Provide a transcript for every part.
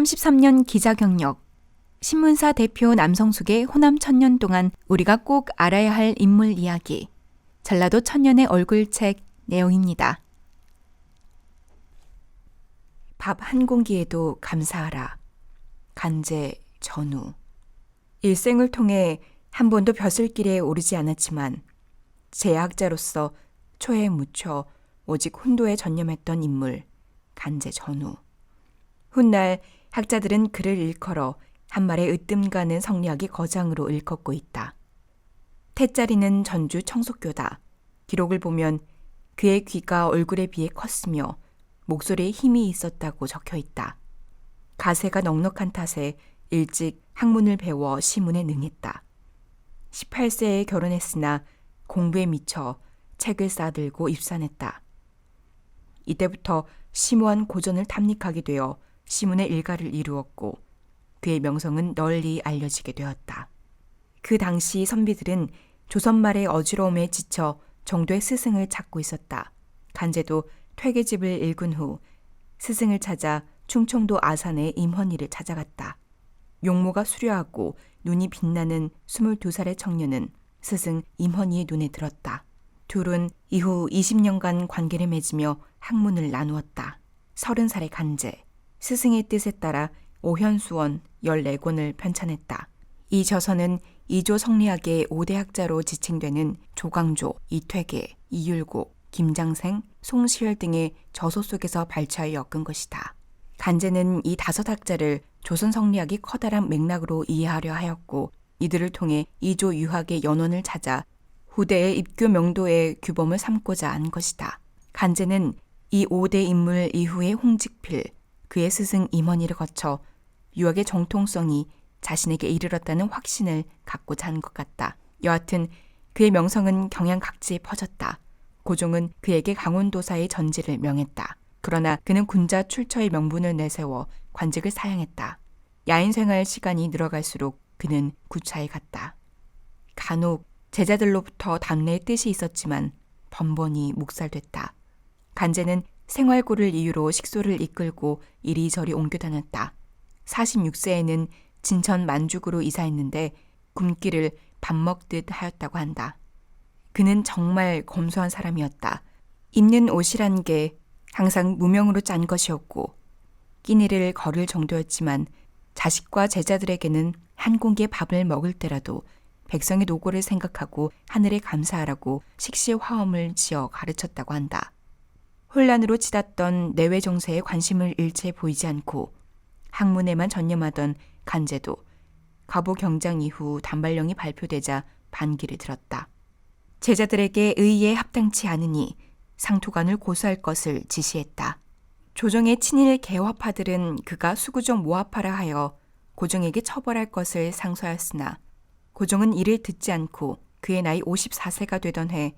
33년 기자 경력, 신문사 대표 남성숙의 호남 천년 동안 우리가 꼭 알아야 할 인물 이야기, 전라도 천년의 얼굴책 내용입니다. 밥 한 공기에도 감사하라. 간제 전우. 일생을 통해 한 번도 벼슬길에 오르지 않았지만 제학자로서 초에 묻혀 오직 훈도에 전념했던 인물 간제 전우. 훗날 학자들은 그를 일컬어 한 말에 으뜸 가는 성리학의 거장으로 일컫고 있다. 태자리는 전주 청속교다. 기록을 보면 그의 귀가 얼굴에 비해 컸으며 목소리에 힘이 있었다고 적혀 있다. 가세가 넉넉한 탓에 일찍 학문을 배워 시문에 능했다. 18세에 결혼했으나 공부에 미쳐 책을 쌓아들고 입산했다. 이때부터 심오한 고전을 탐닉하게 되어 시문의 일가를 이루었고 그의 명성은 널리 알려지게 되었다. 그 당시 선비들은 조선말의 어지러움에 지쳐 정도의 스승을 찾고 있었다. 간제도 퇴계집을 읽은 후 스승을 찾아 충청도 아산의 임헌이를 찾아갔다. 용모가 수려하고 눈이 빛나는 22살의 청년은 스승 임헌이의 눈에 들었다. 둘은 이후 20년간 관계를 맺으며 학문을 나누었다. 30살의 간제, 스승의 뜻에 따라 오현수원 14권을 편찬했다. 이 저서는 이조 성리학의 5대 학자로 지칭되는 조광조, 이퇴계, 이율곡, 김장생, 송시열 등의 저서 속에서 발췌하여 엮은 것이다. 간제는 이 5학자를 조선 성리학이 커다란 맥락으로 이해하려 하였고 이들을 통해 이조 유학의 연원을 찾아 후대의 입교 명도의 규범을 삼고자 한 것이다. 간제는 이 5대 인물 이후의 홍직필, 그의 스승 임헌이를 거쳐 유학의 정통성이 자신에게 이르렀다는 확신을 갖고자 한 것 같다. 여하튼 그의 명성은 경양 각지에 퍼졌다. 고종은 그에게 강원도사의 전지를 명했다. 그러나 그는 군자 출처의 명분을 내세워 관직을 사양했다. 야인 생활 시간이 늘어갈수록 그는 구차해 갔다. 간혹 제자들로부터 단례의 뜻이 있었지만 번번이 묵살됐다. 간제는 생활고를 이유로 식소를 이끌고 이리저리 옮겨 다녔다. 46세에는 진천 만죽으로 이사했는데 굶기를 밥 먹듯 하였다고 한다. 그는 정말 검소한 사람이었다. 입는 옷이란 게 항상 무명으로 짠 것이었고 끼니를 거를 정도였지만 자식과 제자들에게는 한 공기의 밥을 먹을 때라도 백성의 노고를 생각하고 하늘에 감사하라고 식시의 화엄을 지어 가르쳤다고 한다. 혼란으로 치닫던 내외 정세에 관심을 일체 보이지 않고 학문에만 전념하던 간제도 가보 경장 이후 단발령이 발표되자 반기를 들었다. 제자들에게 의에 합당치 않으니 상투관을 고소할 것을 지시했다. 조정의 친일 개화파들은 그가 수구적 모합하라 하여 고종에게 처벌할 것을 상소하였으나 고종은 이를 듣지 않고 그의 나이 54세가 되던 해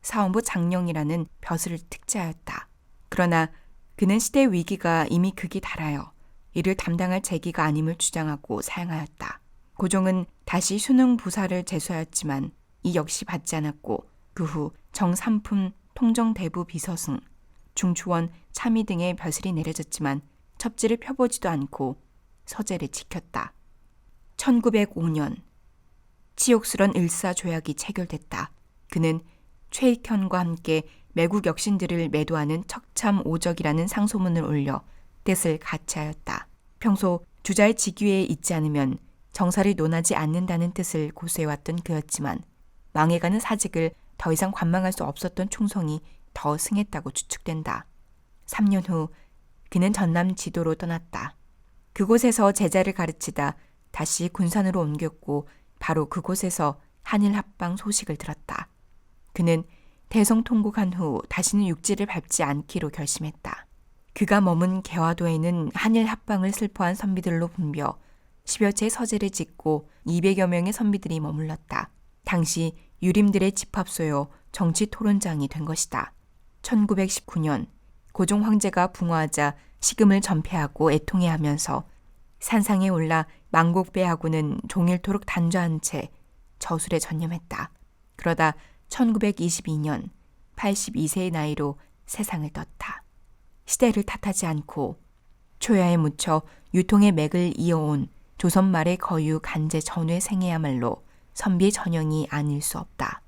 사원부 장령이라는 벼슬을 특제하였다. 그러나 그는 시대의 위기가 이미 극이 달하여 이를 담당할 재기가 아님을 주장하고 사양하였다. 고종은 다시 수능 부사를 제수하였지만 이 역시 받지 않았고 그 후 정삼품 통정대부 비서승, 중추원 참의 등의 벼슬이 내려졌지만 첩지를 펴보지도 않고 서재를 지켰다. 1905년 치욕스런 을사조약이 체결됐다. 그는 최익현과 함께 매국 역신들을 매도하는 척참오적이라는 상소문을 올려 뜻을 같이하였다. 평소 주자의 직위에 있지 않으면 정사를 논하지 않는다는 뜻을 고수해왔던 그였지만 망해가는 사직을 더 이상 관망할 수 없었던 충성이 더 승했다고 추측된다. 3년 후 그는 전남 지도로 떠났다. 그곳에서 제자를 가르치다 다시 군산으로 옮겼고 바로 그곳에서 한일 합방 소식을 들었다. 그는 대성통곡한 후 다시는 육지를 밟지 않기로 결심했다. 그가 머문 개화도에는 한일 합방을 슬퍼한 선비들로 붐벼 10여 채의 서재를 짓고 200여 명의 선비들이 머물렀다. 당시 유림들의 집합소요 정치 토론장이 된 것이다. 1919년 고종 황제가 붕어하자 식음을 전폐하고 애통해하면서 산상에 올라 망곡배하고는 종일토록 단좌한 채 저술에 전념했다. 그러다 1922년 82세의 나이로 세상을 떴다. 시대를 탓하지 않고 초야에 묻혀 유통의 맥을 이어온 조선말의 거유 간제 전후의 생애야말로 선비의 전형이 아닐 수 없다.